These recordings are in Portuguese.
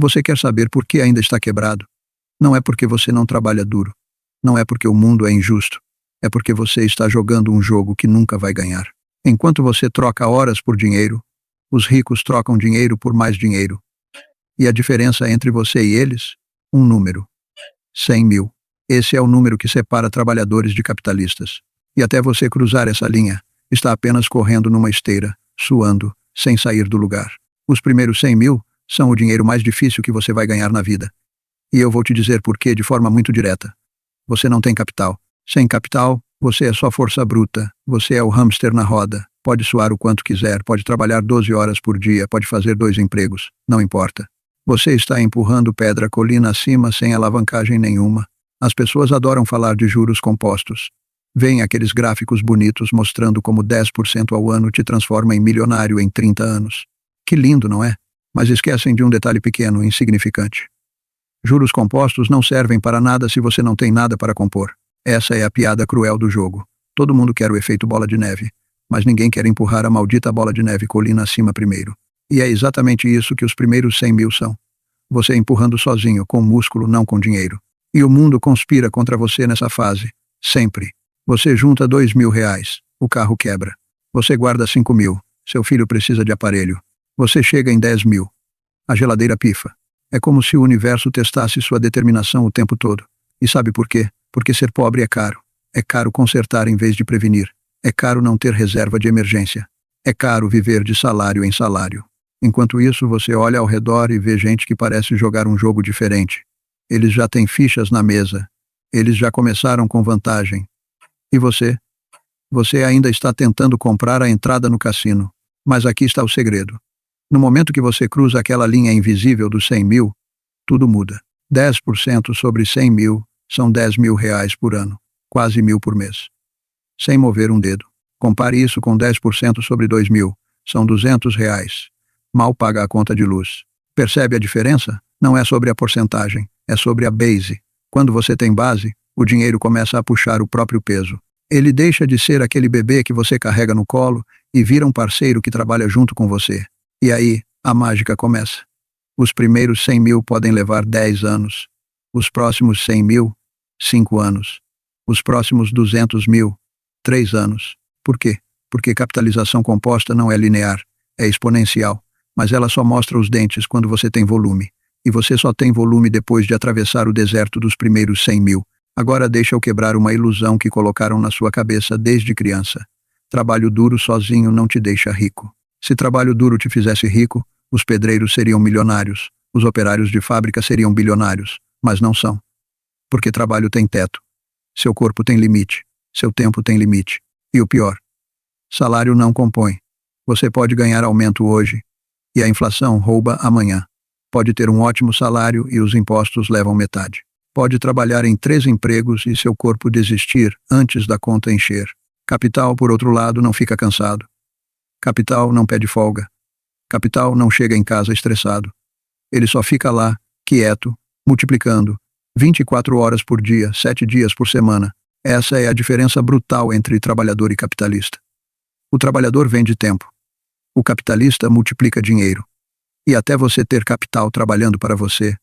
Você quer saber por que ainda está quebrado? Não é porque você não trabalha duro. Não é porque o mundo é injusto. É porque você está jogando um jogo que nunca vai ganhar. Enquanto você troca horas por dinheiro, os ricos trocam dinheiro por mais dinheiro. E a diferença entre você e eles? Um número. 100 mil. Esse é o número que separa trabalhadores de capitalistas. E até você cruzar essa linha, está apenas correndo numa esteira, suando, sem sair do lugar. Os primeiros 100 mil são o dinheiro mais difícil que você vai ganhar na vida. E eu vou te dizer por quê de forma muito direta. Você não tem capital. Sem capital, você é só força bruta. Você é o hamster na roda. Pode suar o quanto quiser, pode trabalhar 12 horas por dia, pode fazer 2 empregos. Não importa. Você está empurrando pedra colina acima sem alavancagem nenhuma. As pessoas adoram falar de juros compostos. Vêm aqueles gráficos bonitos mostrando como 10% ao ano te transforma em milionário em 30 anos. Que lindo, não é? Mas esquecem de um detalhe pequeno, insignificante. Juros compostos não servem para nada se você não tem nada para compor. Essa é a piada cruel do jogo. Todo mundo quer o efeito bola de neve, mas ninguém quer empurrar a maldita bola de neve colina acima primeiro. E é exatamente isso que os primeiros 100 mil são. Você empurrando sozinho, com músculo, não com dinheiro. E o mundo conspira contra você nessa fase. Sempre. Você junta 2 mil reais. O carro quebra. Você guarda 5 mil. Seu filho precisa de aparelho. Você chega em 10 mil. A geladeira pifa. É como se o universo testasse sua determinação o tempo todo. E sabe por quê? Porque ser pobre é caro. É caro consertar em vez de prevenir. É caro não ter reserva de emergência. É caro viver de salário em salário. Enquanto isso, você olha ao redor e vê gente que parece jogar um jogo diferente. Eles já têm fichas na mesa. Eles já começaram com vantagem. E você? Você ainda está tentando comprar a entrada no cassino. Mas aqui está o segredo. No momento que você cruza aquela linha invisível dos 100 mil, tudo muda. 10% sobre 100 mil são 10 mil reais por ano. Quase 1.000 por mês. Sem mover um dedo. Compare isso com 10% sobre 2 mil. São 200 reais. Mal paga a conta de luz. Percebe a diferença? Não é sobre a porcentagem, é sobre a base. Quando você tem base, o dinheiro começa a puxar o próprio peso. Ele deixa de ser aquele bebê que você carrega no colo e vira um parceiro que trabalha junto com você. E aí, a mágica começa. Os primeiros 100 mil podem levar 10 anos. Os próximos 100 mil, 5 anos. Os próximos 200 mil, 3 anos. Por quê? Porque capitalização composta não é linear, é exponencial. Mas ela só mostra os dentes quando você tem volume. E você só tem volume depois de atravessar o deserto dos primeiros 100 mil. Agora deixa eu quebrar uma ilusão que colocaram na sua cabeça desde criança. Trabalho duro sozinho não te deixa rico. Se trabalho duro te fizesse rico, os pedreiros seriam milionários, os operários de fábrica seriam bilionários, mas não são. Porque trabalho tem teto. Seu corpo tem limite, seu tempo tem limite. E o pior, salário não compõe. Você pode ganhar aumento hoje, e a inflação rouba amanhã. Pode ter um ótimo salário e os impostos levam metade. Pode trabalhar em 3 empregos e seu corpo desistir antes da conta encher. Capital, por outro lado, não fica cansado. Capital não pede folga. Capital não chega em casa estressado. Ele só fica lá, quieto, multiplicando, 24 horas por dia, 7 dias por semana. Essa é a diferença brutal entre trabalhador e capitalista. O trabalhador vende tempo. O capitalista multiplica dinheiro. E até você ter capital trabalhando para você,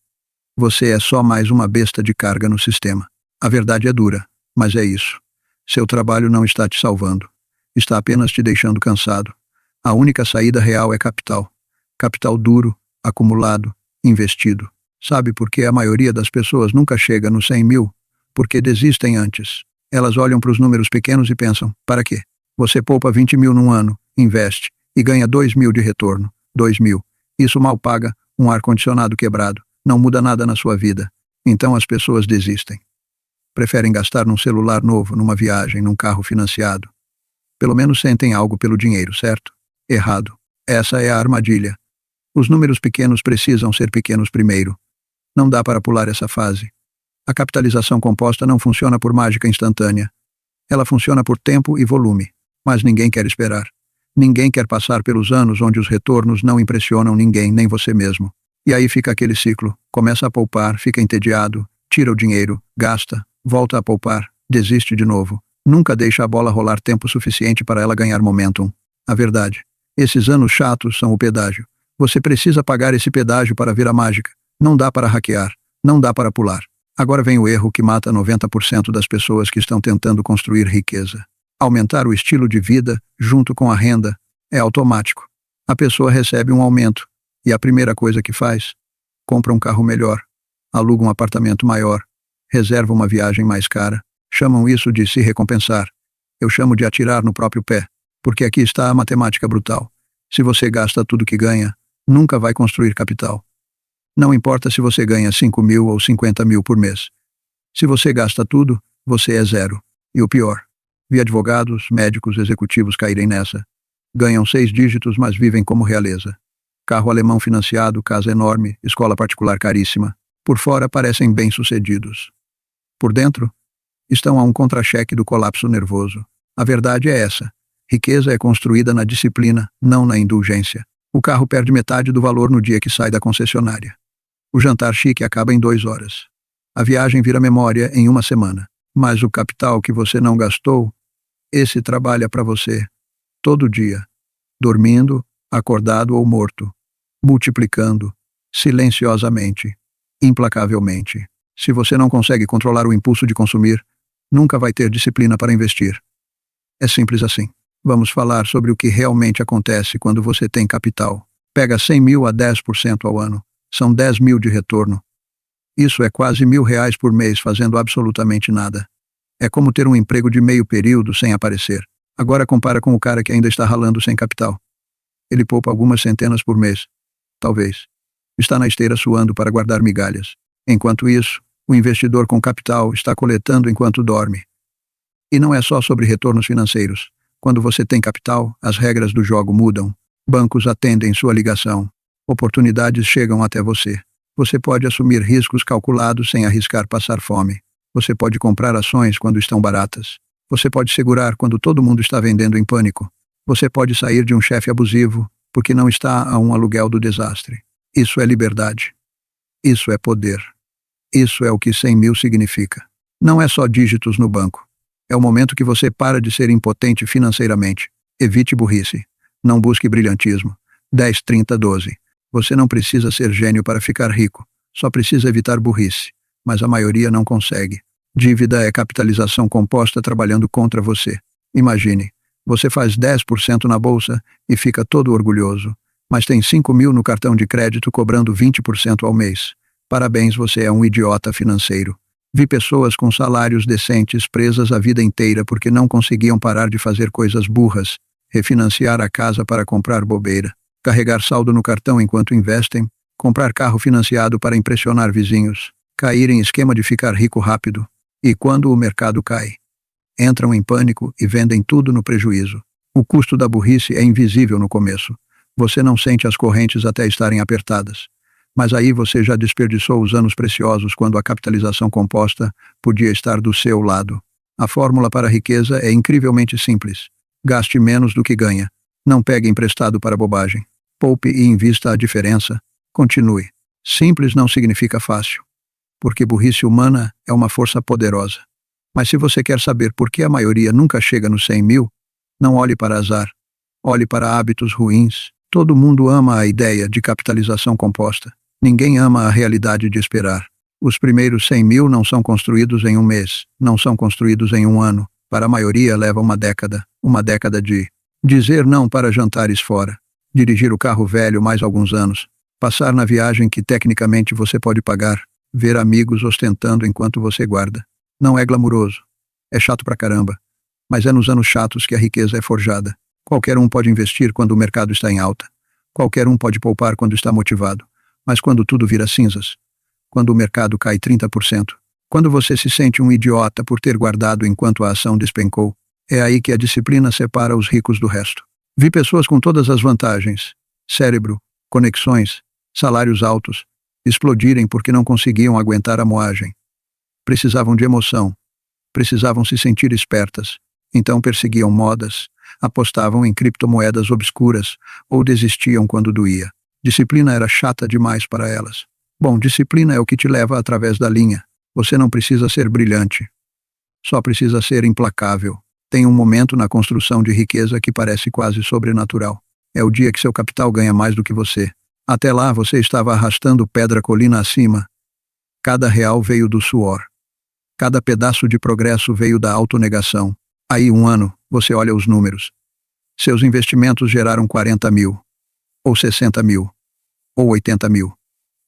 você é só mais uma besta de carga no sistema. A verdade é dura, mas é isso. Seu trabalho não está te salvando. Está apenas te deixando cansado. A única saída real é capital. Capital duro, acumulado, investido. Sabe por que a maioria das pessoas nunca chega nos 100 mil? Porque desistem antes. Elas olham para os números pequenos e pensam, para quê? Você poupa 20 mil num ano, investe, e ganha 2 mil de retorno. 2 mil. Isso mal paga um ar-condicionado quebrado. Não muda nada na sua vida. Então as pessoas desistem. Preferem gastar num celular novo, numa viagem, num carro financiado. Pelo menos sentem algo pelo dinheiro, certo? Errado. Essa é a armadilha. Os números pequenos precisam ser pequenos primeiro. Não dá para pular essa fase. A capitalização composta não funciona por mágica instantânea. Ela funciona por tempo e volume. Mas ninguém quer esperar. Ninguém quer passar pelos anos onde os retornos não impressionam ninguém, nem você mesmo. E aí fica aquele ciclo. Começa a poupar, fica entediado, tira o dinheiro, gasta, volta a poupar, desiste de novo. Nunca deixa a bola rolar tempo suficiente para ela ganhar momentum. A verdade. Esses anos chatos são o pedágio. Você precisa pagar esse pedágio para ver a mágica. Não dá para hackear, não dá para pular. Agora vem o erro que mata 90% das pessoas que estão tentando construir riqueza. Aumentar o estilo de vida, junto com a renda, é automático. A pessoa recebe um aumento, e a primeira coisa que faz? Compra um carro melhor, aluga um apartamento maior, reserva uma viagem mais cara. Chamam isso de se recompensar. Eu chamo de atirar no próprio pé, porque aqui está a matemática brutal. Se você gasta tudo que ganha, nunca vai construir capital. Não importa se você ganha 5 mil ou 50 mil por mês. Se você gasta tudo, você é zero. E o pior, vi advogados, médicos, executivos caírem nessa. Ganham 6 dígitos, mas vivem como realeza. Carro alemão financiado, casa enorme, escola particular caríssima. Por fora parecem bem-sucedidos. Por dentro, estão a um contra-cheque do colapso nervoso. A verdade é essa. Riqueza é construída na disciplina, não na indulgência. O carro perde metade do valor no dia que sai da concessionária. O jantar chique acaba em 2 horas. A viagem vira memória em 1 semana. Mas o capital que você não gastou, esse trabalha para você. Todo dia. Dormindo, acordado ou morto. Multiplicando. Silenciosamente. Implacavelmente. Se você não consegue controlar o impulso de consumir, nunca vai ter disciplina para investir. É simples assim. Vamos falar sobre o que realmente acontece quando você tem capital. Pega 100 mil a 10% ao ano. São 10 mil de retorno. Isso é quase R$ 1.000 por mês fazendo absolutamente nada. É como ter um emprego de meio período sem aparecer. Agora compara com o cara que ainda está ralando sem capital. Ele poupa algumas centenas por mês. Talvez. Está na esteira suando para guardar migalhas. Enquanto isso, o investidor com capital está coletando enquanto dorme. E não é só sobre retornos financeiros. Quando você tem capital, as regras do jogo mudam. Bancos atendem sua ligação. Oportunidades chegam até você. Você pode assumir riscos calculados sem arriscar passar fome. Você pode comprar ações quando estão baratas. Você pode segurar quando todo mundo está vendendo em pânico. Você pode sair de um chefe abusivo porque não está a um aluguel do desastre. Isso é liberdade. Isso é poder. Isso é o que 100 mil significa. Não é só dígitos no banco. É o momento que você para de ser impotente financeiramente. Evite burrice. Não busque brilhantismo. 10, 30, 12. Você não precisa ser gênio para ficar rico. Só precisa evitar burrice. Mas a maioria não consegue. Dívida é capitalização composta trabalhando contra você. Imagine, você faz 10% na bolsa e fica todo orgulhoso. Mas tem 5 mil no cartão de crédito cobrando 20% ao mês. Parabéns, você é um idiota financeiro. Vi pessoas com salários decentes presas a vida inteira porque não conseguiam parar de fazer coisas burras, refinanciar a casa para comprar bobeira, carregar saldo no cartão enquanto investem, comprar carro financiado para impressionar vizinhos, cair em esquema de ficar rico rápido. E quando o mercado cai, entram em pânico e vendem tudo no prejuízo. O custo da burrice é invisível no começo. Você não sente as correntes até estarem apertadas. Mas aí você já desperdiçou os anos preciosos quando a capitalização composta podia estar do seu lado. A fórmula para a riqueza é incrivelmente simples. Gaste menos do que ganha. Não pegue emprestado para bobagem. Poupe e invista a diferença. Continue. Simples não significa fácil. Porque burrice humana é uma força poderosa. Mas se você quer saber por que a maioria nunca chega nos 100 mil, não olhe para azar. Olhe para hábitos ruins. Todo mundo ama a ideia de capitalização composta. Ninguém ama a realidade de esperar. Os primeiros 100 mil não são construídos em um mês, não são construídos em um ano. Para a maioria leva uma década de dizer não para jantares fora, dirigir o carro velho mais alguns anos, passar na viagem que tecnicamente você pode pagar, ver amigos ostentando enquanto você guarda. Não é glamuroso. É chato pra caramba. Mas é nos anos chatos que a riqueza é forjada. Qualquer um pode investir quando o mercado está em alta. Qualquer um pode poupar quando está motivado. Mas quando tudo vira cinzas, quando o mercado cai 30%, quando você se sente um idiota por ter guardado enquanto a ação despencou, é aí que a disciplina separa os ricos do resto. Vi pessoas com todas as vantagens, cérebro, conexões, salários altos, explodirem porque não conseguiam aguentar a moagem. Precisavam de emoção, precisavam se sentir espertas, então perseguiam modas, apostavam em criptomoedas obscuras ou desistiam quando doía. Disciplina era chata demais para elas. Bom, disciplina é o que te leva através da linha. Você não precisa ser brilhante. Só precisa ser implacável. Tem um momento na construção de riqueza que parece quase sobrenatural. É o dia que seu capital ganha mais do que você. Até lá você estava arrastando pedra colina acima. Cada real veio do suor. Cada pedaço de progresso veio da autonegação. Aí um ano, você olha os números. Seus investimentos geraram 40 mil. Ou 60 mil. Ou 80 mil.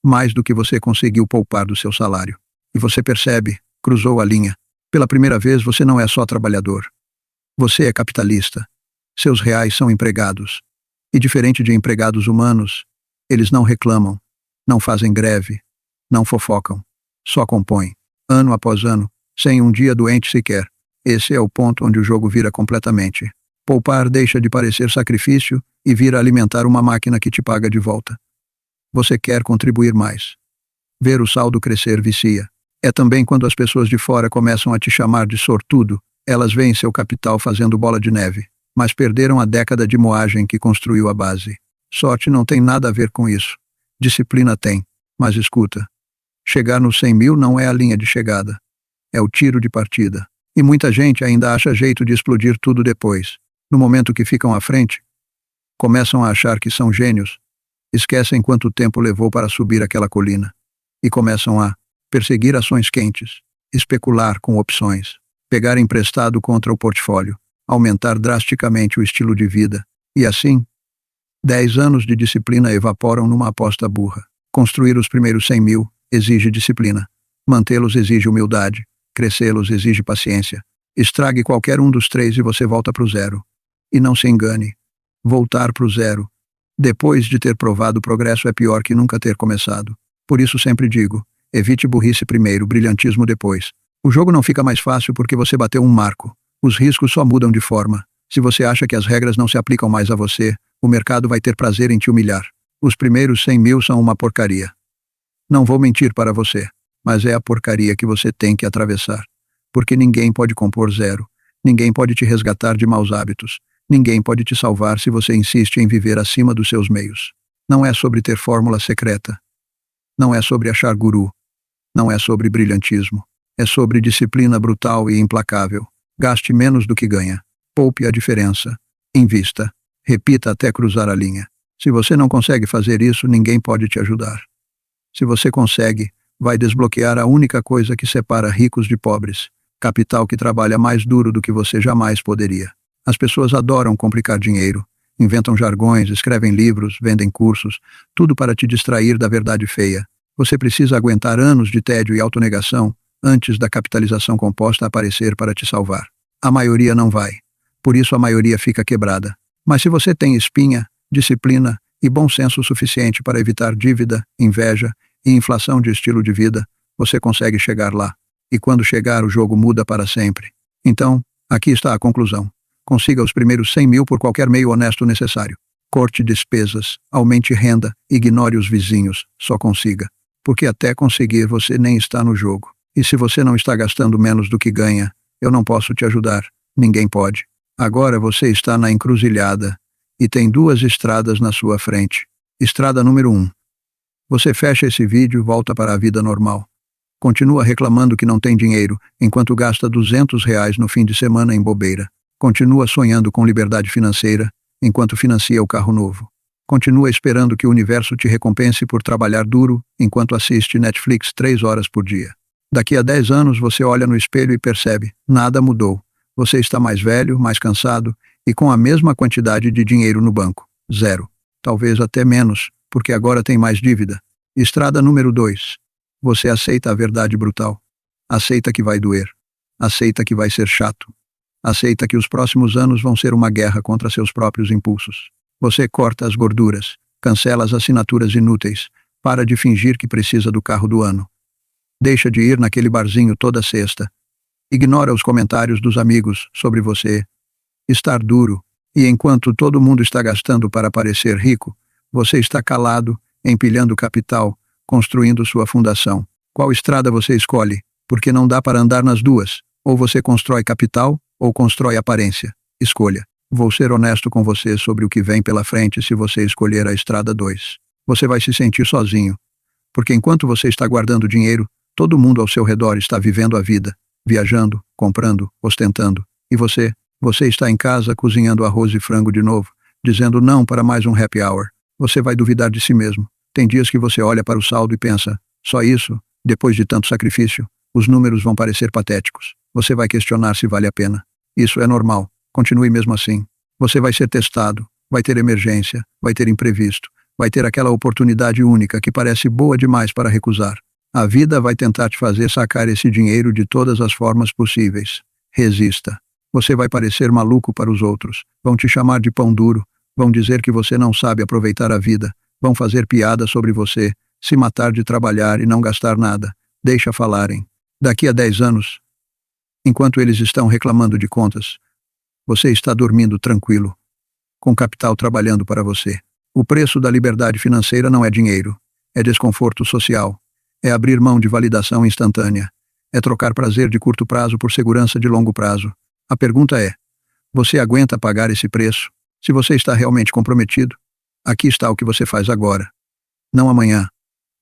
Mais do que você conseguiu poupar do seu salário. E você percebe, cruzou a linha. Pela primeira vez você não é só trabalhador. Você é capitalista. Seus reais são empregados. E diferente de empregados humanos, eles não reclamam, não fazem greve, não fofocam, só compõem, ano após ano, sem um dia doente sequer. Esse é o ponto onde o jogo vira completamente. Poupar deixa de parecer sacrifício e vira alimentar uma máquina que te paga de volta. Você quer contribuir mais. Ver o saldo crescer vicia. É também quando as pessoas de fora começam a te chamar de sortudo, elas veem seu capital fazendo bola de neve, mas perderam a década de moagem que construiu a base. Sorte não tem nada a ver com isso. Disciplina tem, mas escuta. Chegar nos 100 mil não é a linha de chegada. É o tiro de partida. E muita gente ainda acha jeito de explodir tudo depois. No momento que ficam à frente, começam a achar que são gênios, esquecem quanto tempo levou para subir aquela colina, e começam a perseguir ações quentes, especular com opções, pegar emprestado contra o portfólio, aumentar drasticamente o estilo de vida, e assim, 10 anos de disciplina evaporam numa aposta burra. Construir os primeiros 100 mil exige disciplina. Mantê-los exige humildade. Crescê-los exige paciência. Estrague qualquer um dos três e você volta para o zero. E não se engane. Voltar para o zero, depois de ter provado o progresso, é pior que nunca ter começado. Por isso sempre digo, evite burrice primeiro, brilhantismo depois. O jogo não fica mais fácil porque você bateu um marco. Os riscos só mudam de forma. Se você acha que as regras não se aplicam mais a você, o mercado vai ter prazer em te humilhar. Os primeiros 100 mil são uma porcaria. Não vou mentir para você, mas é a porcaria que você tem que atravessar. Porque ninguém pode compor zero. Ninguém pode te resgatar de maus hábitos. Ninguém pode te salvar se você insiste em viver acima dos seus meios. Não é sobre ter fórmula secreta. Não é sobre achar guru. Não é sobre brilhantismo. É sobre disciplina brutal e implacável. Gaste menos do que ganha. Poupe a diferença. Invista. Repita até cruzar a linha. Se você não consegue fazer isso, ninguém pode te ajudar. Se você consegue, vai desbloquear a única coisa que separa ricos de pobres. Capital que trabalha mais duro do que você jamais poderia. As pessoas adoram complicar dinheiro. Inventam jargões, escrevem livros, vendem cursos. Tudo para te distrair da verdade feia. Você precisa aguentar anos de tédio e autonegação antes da capitalização composta aparecer para te salvar. A maioria não vai. Por isso a maioria fica quebrada. Mas se você tem espinha, disciplina e bom senso suficiente para evitar dívida, inveja e inflação de estilo de vida, você consegue chegar lá. E quando chegar, o jogo muda para sempre. Então, aqui está a conclusão. Consiga os primeiros 100 mil por qualquer meio honesto necessário. Corte despesas, aumente renda, ignore os vizinhos, só consiga. Porque até conseguir você nem está no jogo. E se você não está gastando menos do que ganha, eu não posso te ajudar. Ninguém pode. Agora você está na encruzilhada e tem duas estradas na sua frente. Estrada número 1. Você fecha esse vídeo e volta para a vida normal. Continua reclamando que não tem dinheiro, enquanto gasta R$ 200 no fim de semana em bobeira. Continua sonhando com liberdade financeira, enquanto financia o carro novo. Continua esperando que o universo te recompense por trabalhar duro, enquanto assiste Netflix 3 horas por dia. Daqui a 10 anos você olha no espelho e percebe, nada mudou. Você está mais velho, mais cansado e com a mesma quantidade de dinheiro no banco. Zero. Talvez até menos, porque agora tem mais dívida. Estrada número 2. Você aceita a verdade brutal. Aceita que vai doer. Aceita que vai ser chato. Aceita que os próximos anos vão ser uma guerra contra seus próprios impulsos. Você corta as gorduras, cancela as assinaturas inúteis, para de fingir que precisa do carro do ano. Deixa de ir naquele barzinho toda sexta. Ignora os comentários dos amigos sobre você. Estar duro, e enquanto todo mundo está gastando para parecer rico, você está calado, empilhando capital, construindo sua fundação. Qual estrada você escolhe? Porque não dá para andar nas duas. Ou você constrói capital, ou constrói aparência. Escolha. Vou ser honesto com você sobre o que vem pela frente se você escolher a estrada 2. Você vai se sentir sozinho. Porque enquanto você está guardando dinheiro, todo mundo ao seu redor está vivendo a vida. Viajando, comprando, ostentando. E você está em casa cozinhando arroz e frango de novo, dizendo não para mais um happy hour. Você vai duvidar de si mesmo. Tem dias que você olha para o saldo e pensa, só isso? Depois de tanto sacrifício, os números vão parecer patéticos. Você vai questionar se vale a pena. Isso é normal. Continue mesmo assim. Você vai ser testado, vai ter emergência, vai ter imprevisto, vai ter aquela oportunidade única que parece boa demais para recusar. A vida vai tentar te fazer sacar esse dinheiro de todas as formas possíveis. Resista. Você vai parecer maluco para os outros. Vão te chamar de pão duro. Vão dizer que você não sabe aproveitar a vida. Vão fazer piada sobre você, se matar de trabalhar e não gastar nada. Deixa falarem. Daqui a 10 anos, enquanto eles estão reclamando de contas, você está dormindo tranquilo, com capital trabalhando para você. O preço da liberdade financeira não é dinheiro, é desconforto social, é abrir mão de validação instantânea, é trocar prazer de curto prazo por segurança de longo prazo. A pergunta é, você aguenta pagar esse preço? Se você está realmente comprometido, aqui está o que você faz agora. Não amanhã,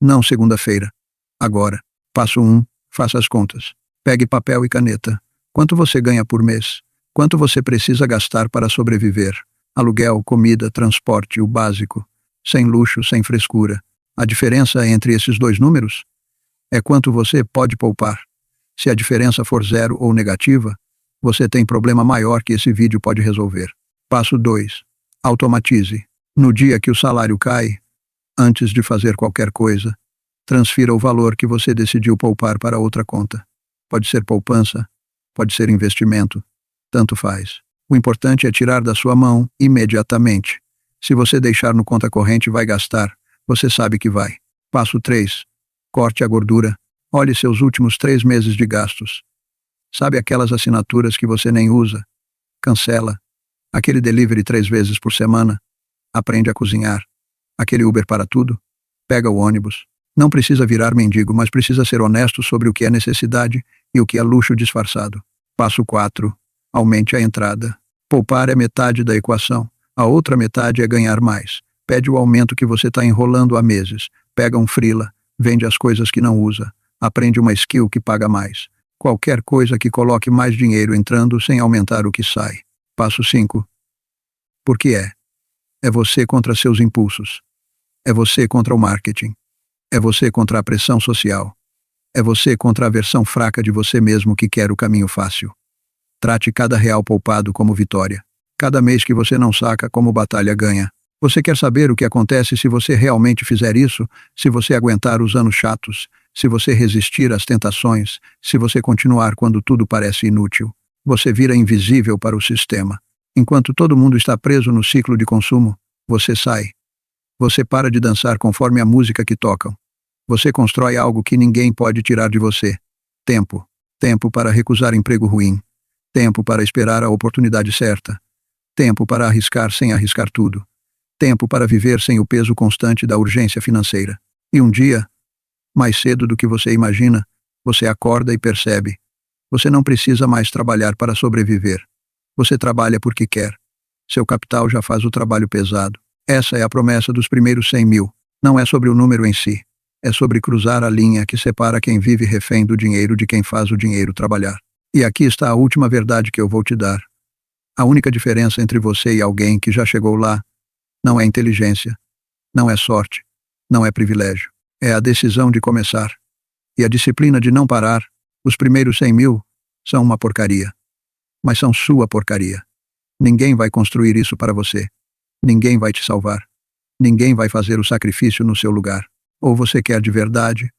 não segunda-feira, agora. Passo 1, faça as contas. Pegue papel e caneta. Quanto você ganha por mês? Quanto você precisa gastar para sobreviver? Aluguel, comida, transporte, o básico. Sem luxo, sem frescura. A diferença entre esses dois números é quanto você pode poupar. Se a diferença for zero ou negativa, você tem problema maior que esse vídeo pode resolver. Passo 2. Automatize. No dia que o salário cai, antes de fazer qualquer coisa, transfira o valor que você decidiu poupar para outra conta. Pode ser poupança, pode ser investimento, tanto faz. O importante é tirar da sua mão imediatamente. Se você deixar no conta corrente, vai gastar. Você sabe que vai. Passo 3. Corte a gordura. Olhe seus últimos 3 meses de gastos. Sabe aquelas assinaturas que você nem usa? Cancela. Aquele delivery 3 vezes por semana. Aprende a cozinhar. Aquele Uber para tudo. Pega o ônibus. Não precisa virar mendigo, mas precisa ser honesto sobre o que é necessidade e o que é luxo disfarçado. Passo 4. Aumente a entrada. Poupar é metade da equação. A outra metade é ganhar mais. Pede o aumento que você está enrolando há meses. Pega um freela. Vende as coisas que não usa. Aprende uma skill que paga mais. Qualquer coisa que coloque mais dinheiro entrando sem aumentar o que sai. Passo 5. Por que é? É você contra seus impulsos. É você contra o marketing. É você contra a pressão social. É você contra a versão fraca de você mesmo que quer o caminho fácil. Trate cada real poupado como vitória. Cada mês que você não saca como batalha ganha. Você quer saber o que acontece se você realmente fizer isso? Se você aguentar os anos chatos? Se você resistir às tentações? Se você continuar quando tudo parece inútil? Você vira invisível para o sistema. Enquanto todo mundo está preso no ciclo de consumo, você sai. Você para de dançar conforme a música que tocam. Você constrói algo que ninguém pode tirar de você. Tempo. Tempo para recusar emprego ruim. Tempo para esperar a oportunidade certa. Tempo para arriscar sem arriscar tudo. Tempo para viver sem o peso constante da urgência financeira. E um dia, mais cedo do que você imagina, você acorda e percebe. Você não precisa mais trabalhar para sobreviver. Você trabalha porque quer. Seu capital já faz o trabalho pesado. Essa é a promessa dos primeiros 100 mil. Não é sobre o número em si. É sobre cruzar a linha que separa quem vive refém do dinheiro de quem faz o dinheiro trabalhar. E aqui está a última verdade que eu vou te dar. A única diferença entre você e alguém que já chegou lá não é inteligência, não é sorte, não é privilégio. É a decisão de começar. E a disciplina de não parar. Os primeiros 100 mil são uma porcaria. Mas são sua porcaria. Ninguém vai construir isso para você. Ninguém vai te salvar. Ninguém vai fazer o sacrifício no seu lugar. Ou você quer de verdade,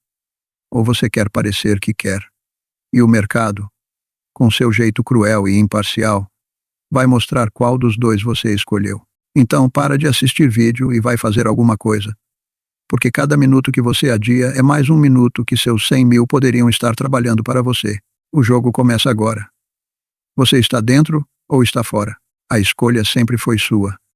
ou você quer parecer que quer. E o mercado, com seu jeito cruel e imparcial, vai mostrar qual dos dois você escolheu. Então para de assistir vídeo e vai fazer alguma coisa. Porque cada minuto que você adia é mais um minuto que seus 100 mil poderiam estar trabalhando para você. O jogo começa agora. Você está dentro ou está fora? A escolha sempre foi sua.